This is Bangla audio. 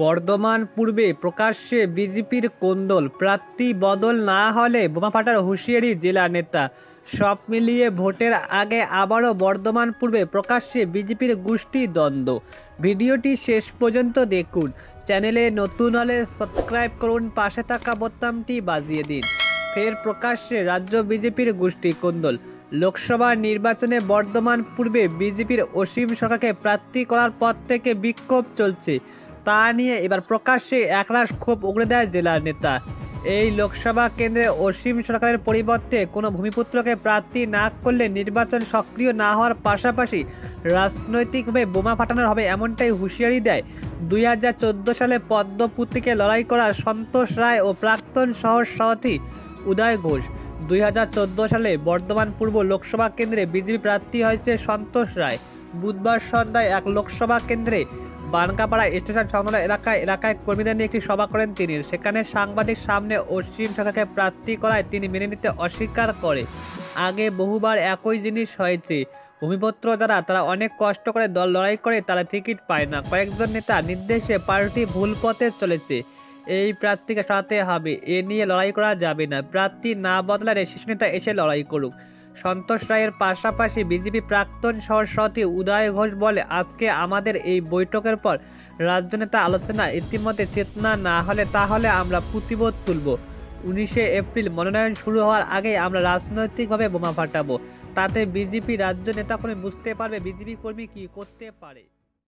বর্ধমান পূর্বে প্রকাশ্যে বিজেপির কোন্দল, প্রার্থী বদল না হলে বোমা ফাটার হুঁশিয়ারি জেলা নেতা। সব মিলিয়ে ভোটের আগে আবারও বর্ধমান পূর্বে প্রকাশ্যে বিজেপির গোষ্ঠী দ্বন্দ্ব। ভিডিওটি শেষ পর্যন্ত দেখুন। চ্যানেলে নতুন হলে সাবস্ক্রাইব করুন, পাশে থাকা বোতামটি বাজিয়ে দিন। ফের প্রকাশ্যে রাজ্য বিজেপির গোষ্ঠী কোন্দল। লোকসভা নির্বাচনে বর্ধমান পূর্বে বিজেপির অসীম সরকারকে প্রার্থী করার পর থেকে বিক্ষোভ চলছে। তা নিয়ে এবার প্রকাশ্যে একরাশ ক্ষোভ উগড়ে দেয় জেলার নেতা। এই লোকসভা কেন্দ্রে অসীম সরকারের পরিবর্তে কোনো ভূমিপুত্রকে প্রার্থী না করলে নির্বাচন সক্রিয় না হওয়ার পাশাপাশি রাজনৈতিকভাবে বোমা ফাটানোর হবে, এমনটাই হুঁশিয়ারি দেয় 2014 সালে পদ্মপুত্রীকে লড়াই করা সন্তোষ রায় ও প্রাক্তন শহর সভাপতি উদয় ঘোষ। 2014 সালে বর্ধমান পূর্ব লোকসভা কেন্দ্রে বিজেপি প্রার্থী হয়েছে সন্তোষ রায়। বুধবার সন্ধ্যায় এক লোকসভা কেন্দ্রে বানকাপাড়া স্টেশন সংলগ্ন এলাকায় কর্মীদের নিয়ে একটি সভা করেন তিনি। সেখানে সাংবাদিক সামনে অসীম সরকারকে প্রার্থী করায় তিনি মেনে নিতে অস্বীকার করে। আগে বহুবার একই জিনিস হয়েছে। ভূমিপুত্র যারা তারা অনেক কষ্ট করে দল লড়াই করে, তারা টিকিট পায় না। কয়েকজন নেতা নির্দেশে পার্টি ভুল পথে চলেছে, এই প্রার্থীকে সরাতে হবে, এ নিয়ে লড়াই করা যাবে না। প্রার্থী না বদলালে শীর্ষ নেতা এসে লড়াই করুক। সন্তোষ রায়ের পাশাপাশি বিজেপি প্রাক্তন শহর সভাপতি উদয় ঘোষ বলে, আজকে আমাদের এই বৈঠকের পর রাজ্য নেতা আলোচনা ইতিমধ্যে চেতনা না হলে তাহলে আমরা প্রতিবাদ তুলব। 19 এপ্রিল মনোনয়ন শুরু হওয়ার আগেই আমরা রাজনৈতিকভাবে বোমা ফাটাবো। তাতে বিজেপি রাজ্য নেতাকর্মী বুঝতে পারবে বিজেপি কর্মী কী করতে পারে।